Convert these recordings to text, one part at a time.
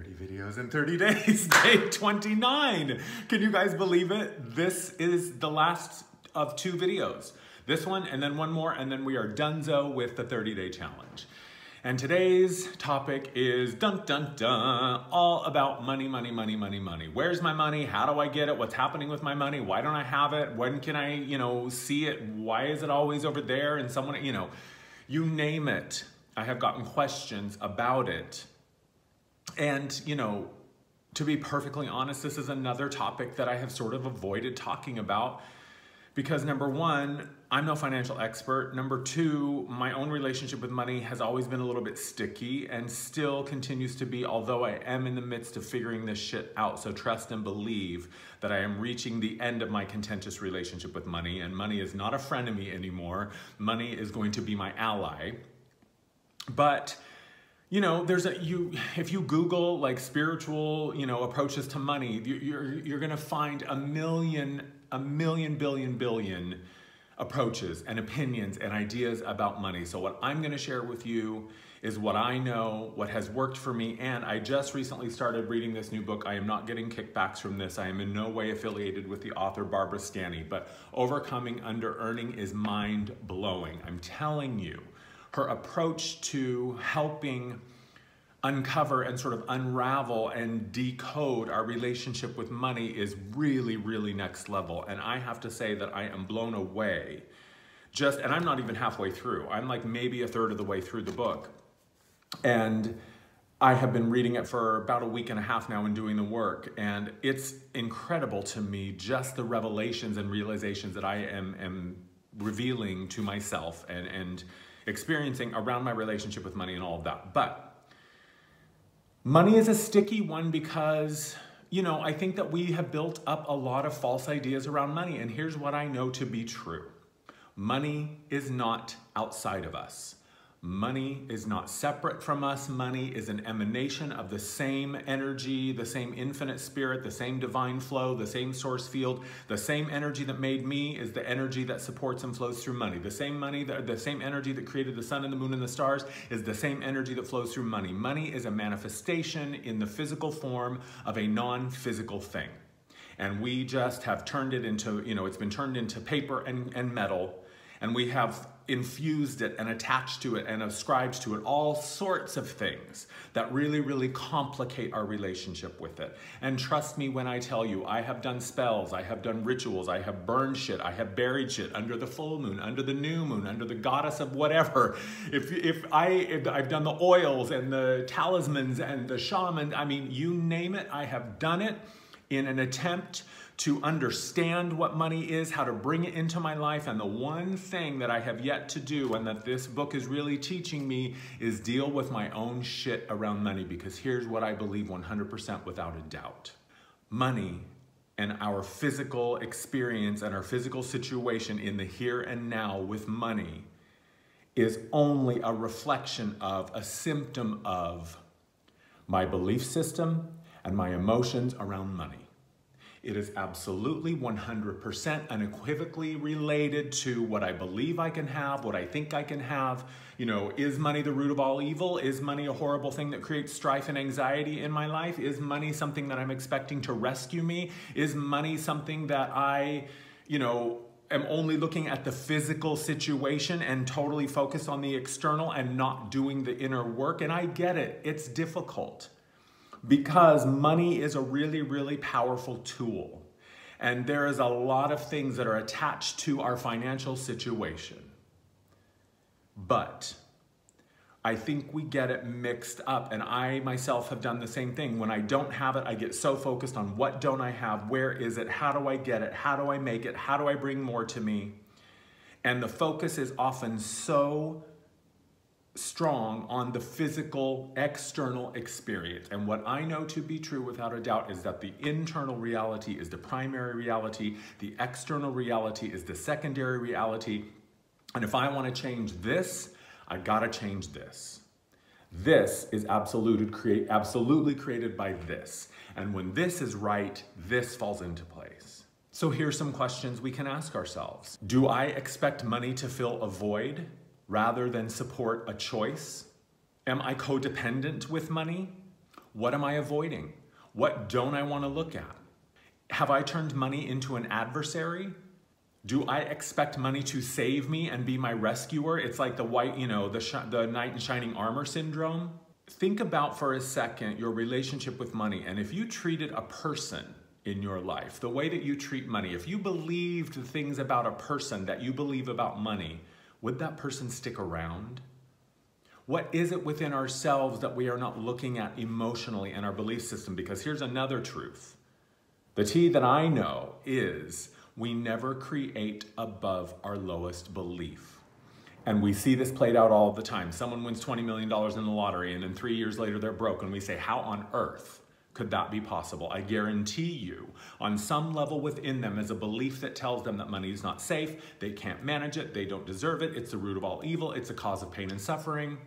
30 videos in 30 days, day 29. Can you guys believe it? This is the last of 2 videos. This one and then one more, and then we are donezo with the 30-day challenge. And today's topic is dun dun dun, all about money, money, money, money, money. Where's my money? How do I get it? What's happening with my money? Why don't I have it? When can I, see it? Why is it always over there? And someone, you name it. I have gotten questions about it. And, to be perfectly honest, this is another topic that I have sort of avoided talking about because number one, I'm no financial expert. Number two, my own relationship with money has always been a little bit sticky and still continues to be, although I am in the midst of figuring this shit out. So trust and believe that I am reaching the end of my contentious relationship with money, and money is not a frenemy anymore. Money is going to be my ally. But if you Google like spiritual, approaches to money, you're gonna find a million billion approaches and opinions and ideas about money. So what I'm gonna share with you is what I know, what has worked for me, and I just recently started reading this new book. I am not getting kickbacks from this. I am in no way affiliated with the author Barbara Stanny, but Overcoming Under-Earning is mind-blowing. I'm telling you, her approach to helping uncover and sort of unravel and decode our relationship with money is really, really next level. And I have to say that I am blown away. And I'm not even halfway through. I'm like maybe a third of the way through the book. And I have been reading it for about a week and a half now and doing the work. And it's incredible to me, just the revelations and realizations that I am revealing to myself and experiencing around my relationship with money and all of that. But money is a sticky one because, I think that we have built up a lot of false ideas around money. And here's what I know to be true. Money is not outside of us. Money is not separate from us. Money is an emanation of the same energy, the same infinite spirit, the same divine flow, the same source field. The same energy that made me is the energy that supports and flows through money. The same energy that created the sun and the moon and the stars is the same energy that flows through money. Money is a manifestation in the physical form of a non-physical thing. And we just have turned it into, it's been turned into paper and metal. And we have infused it and attached to it and ascribed to it all sorts of things that really, really complicate our relationship with it. And trust me when I tell you, I have done spells, I have done rituals, I have burned shit, I have buried shit under the full moon, under the new moon, under the goddess of whatever. I've done the oils and the talismans and the shaman, you name it, I have done it in an attempt to understand what money is, how to bring it into my life. And the one thing that I have yet to do and that this book is really teaching me is deal with my own shit around money, because here's what I believe 100% without a doubt. Money and our physical experience and our physical situation in the here and now with money is only a reflection of, a symptom of my belief system and my emotions around money. It is absolutely 100% unequivocally related to what I believe I can have, what I think I can have. Is money the root of all evil? Is money a horrible thing that creates strife and anxiety in my life? Is money something that I'm expecting to rescue me? Is money something that I, am only looking at the physical situation and totally focused on the external and not doing the inner work? And I get it. It's difficult, because money is a really, really powerful tool. And there is a lot of things that are attached to our financial situation. But I think we get it mixed up, and I myself have done the same thing. When I don't have it, I get so focused on what don't I have, where is it, how do I get it, how do I make it, how do I bring more to me? And the focus is often so strong on the physical external experience. And what I know to be true without a doubt is that the internal reality is the primary reality, the external reality is the secondary reality. And if I want to change this, I gotta change this. This is absolutely created by this. And when this is right, this falls into place. So here's some questions we can ask ourselves. Do I expect money to fill a void rather than support a choice? Am I codependent with money? What am I avoiding? What don't I want to look at? Have I turned money into an adversary? Do I expect money to save me and be my rescuer? It's like the white, the knight in shining armor syndrome. Think about for a second your relationship with money, and if you treated a person in your life the way that you treat money, if you believed the things about a person that you believe about money, would that person stick around? What is it within ourselves that we are not looking at emotionally in our belief system? Because here's another truth. The T that I know is we never create above our lowest belief. And we see this played out all the time. Someone wins $20 million in the lottery and then 3 years later they're broke, and we say, how on earth could that be possible? I guarantee you, on some level within them is a belief that tells them that money is not safe, they can't manage it, they don't deserve it, it's the root of all evil, it's a cause of pain and suffering,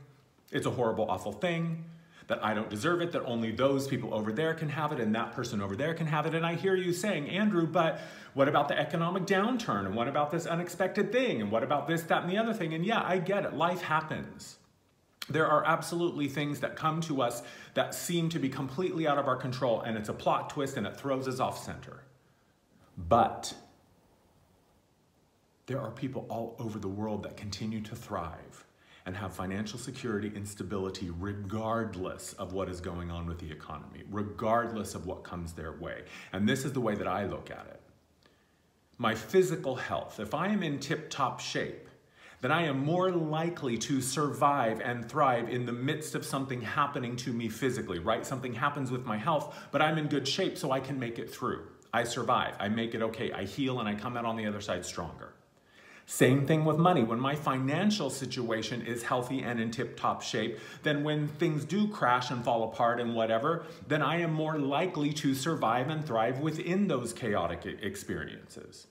it's a horrible, awful thing, that I don't deserve it, that only those people over there can have it and that person over there can have it. And I hear you saying, Andrew, but what about the economic downturn? And what about this unexpected thing? And what about this, that, and the other thing? And yeah, I get it. Life happens. There are absolutely things that come to us that seem to be completely out of our control, and it's a plot twist and it throws us off center. But there are people all over the world that continue to thrive and have financial security and stability regardless of what is going on with the economy, regardless of what comes their way. And this is the way that I look at it. My physical health, if I am in tip-top shape, then I am more likely to survive and thrive in the midst of something happening to me physically, right? Something happens with my health, but I'm in good shape so I can make it through. I survive, I make it okay, I heal, and I come out on the other side stronger. Same thing with money. When my financial situation is healthy and in tip-top shape, then when things do crash and fall apart and whatever, then I am more likely to survive and thrive within those chaotic experiences.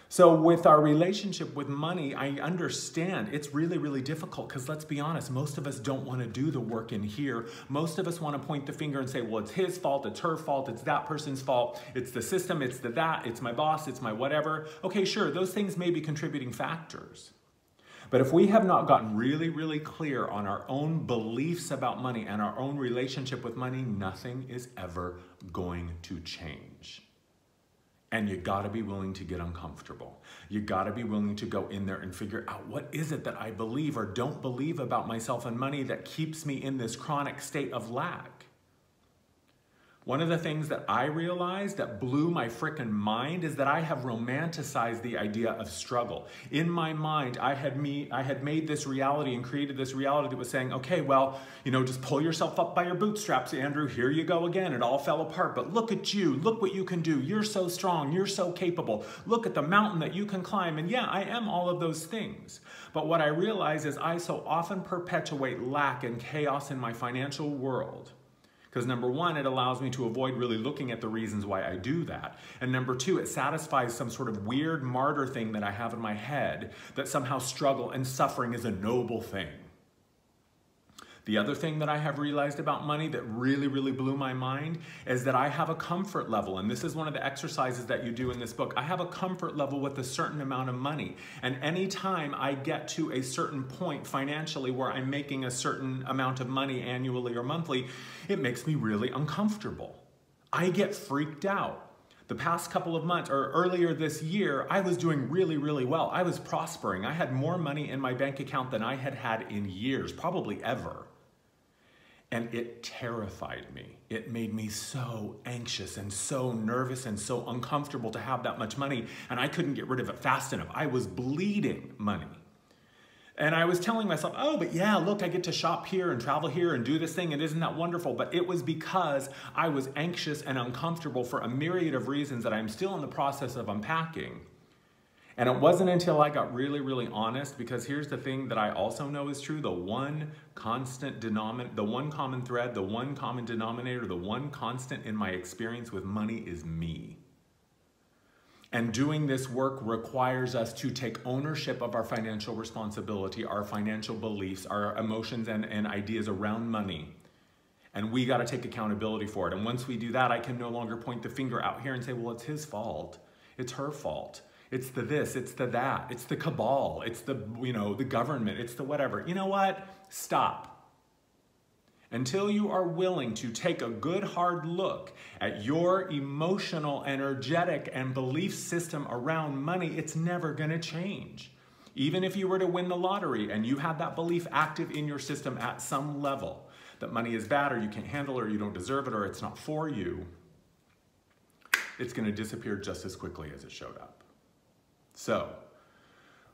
So with our relationship with money, I understand it's really, really difficult because let's be honest, most of us don't want to do the work in here. Most of us want to point the finger and say, well, it's his fault, it's her fault, it's that person's fault, it's the system, it's the that, it's my boss, it's my whatever. Okay, sure, those things may be contributing factors. But if we have not gotten really, really clear on our own beliefs about money and our own relationship with money, nothing is ever going to change. And you gotta be willing to get uncomfortable. You gotta be willing to go in there and figure out what is it that I believe or don't believe about myself and money that keeps me in this chronic state of lack. One of the things that I realized that blew my frickin' mind is that I have romanticized the idea of struggle. In my mind, I had made this reality and created this reality that was saying, okay, well, just pull yourself up by your bootstraps, Andrew, here you go again, it all fell apart, but look at you, look what you can do, you're so strong, you're so capable, look at the mountain that you can climb, and yeah, I am all of those things. But what I realize is I so often perpetuate lack and chaos in my financial world. Because number one, it allows me to avoid really looking at the reasons why I do that. And number two, it satisfies some sort of weird martyr thing that I have in my head that somehow struggle and suffering is a noble thing. The other thing that I have realized about money that really, really blew my mind is that I have a comfort level, and this is one of the exercises that you do in this book. I have a comfort level with a certain amount of money, and anytime I get to a certain point financially where I'm making a certain amount of money annually or monthly, it makes me really uncomfortable. I get freaked out. The past couple of months, or earlier this year, I was doing really, really well. I was prospering. I had more money in my bank account than I had had in years, probably ever. And it terrified me. It made me so anxious and so nervous and so uncomfortable to have that much money, and I couldn't get rid of it fast enough. I was bleeding money. And I was telling myself, oh, but yeah, look, I get to shop here and travel here and do this thing, and isn't that wonderful? But it was because I was anxious and uncomfortable for a myriad of reasons that I'm still in the process of unpacking. And it wasn't until I got really, really honest, because here's the thing that I also know is true, the one constant denominator, the one common thread, the one common denominator, the one constant in my experience with money is me. And doing this work requires us to take ownership of our financial responsibility, our financial beliefs, our emotions and ideas around money. And we gotta take accountability for it. And once we do that, I can no longer point the finger out here and say, well, it's his fault, it's her fault. It's the this, it's the that, it's the cabal, it's the, the government, it's the whatever. You know what? Stop. until you are willing to take a good hard look at your emotional, energetic, and belief system around money, it's never gonna change. Even if you were to win the lottery and you had that belief active in your system at some level, that money is bad or you can't handle it or you don't deserve it or it's not for you, it's gonna disappear just as quickly as it showed up. So,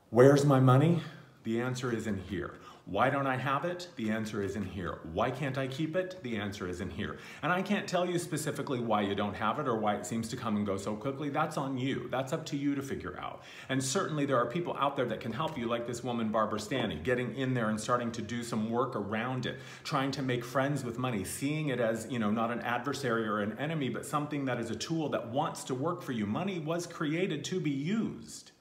where's my money? The answer is in here. Why don't I have it? The answer is in here. Why can't I keep it? The answer is in here. And I can't tell you specifically why you don't have it or why it seems to come and go so quickly. That's on you. That's up to you to figure out. And certainly there are people out there that can help you, like this woman, Barbara Stanley, getting in there and starting to do some work around it, trying to make friends with money, seeing it as, not an adversary or an enemy, but something that is a tool that wants to work for you. Money was created to be used.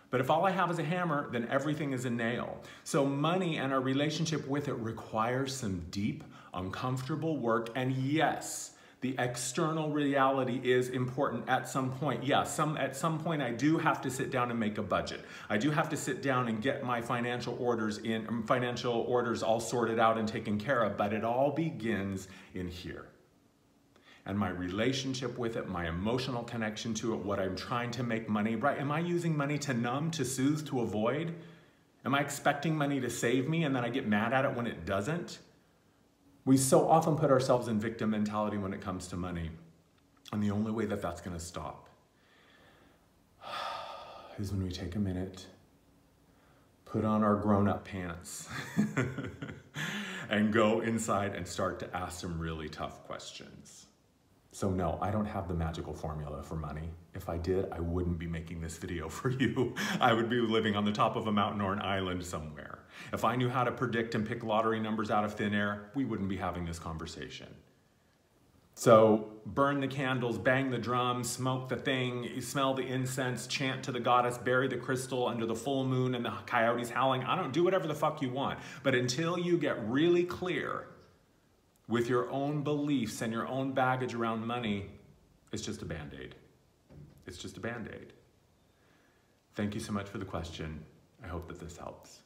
But if all I have is a hammer, then everything is a nail. So money and our relationship with it requires some deep, uncomfortable work. And yes, the external reality is important at some point. Yeah, at some point I do have to sit down and make a budget. I do have to sit down and get my financial orders all sorted out and taken care of, but it all begins in here. And my relationship with it, my emotional connection to it, what I'm trying to make money, right? Am I using money to numb, to soothe, to avoid? Am I expecting money to save me and then I get mad at it when it doesn't? We so often put ourselves in victim mentality when it comes to money. And the only way that that's gonna stop is when we take a minute, put on our grown-up pants, and go inside and start to ask some really tough questions. So no, I don't have the magical formula for money. If I did, I wouldn't be making this video for you. I would be living on the top of a mountain or an island somewhere. If I knew how to predict and pick lottery numbers out of thin air, we wouldn't be having this conversation. So burn the candles, bang the drums, smoke the thing, smell the incense, chant to the goddess, bury the crystal under the full moon and the coyotes howling. I don't do whatever the fuck you want. But until you get really clear with your own beliefs and your own baggage around money, it's just a Band-Aid. It's just a Band-Aid. Thank you so much for the question. I hope that this helps.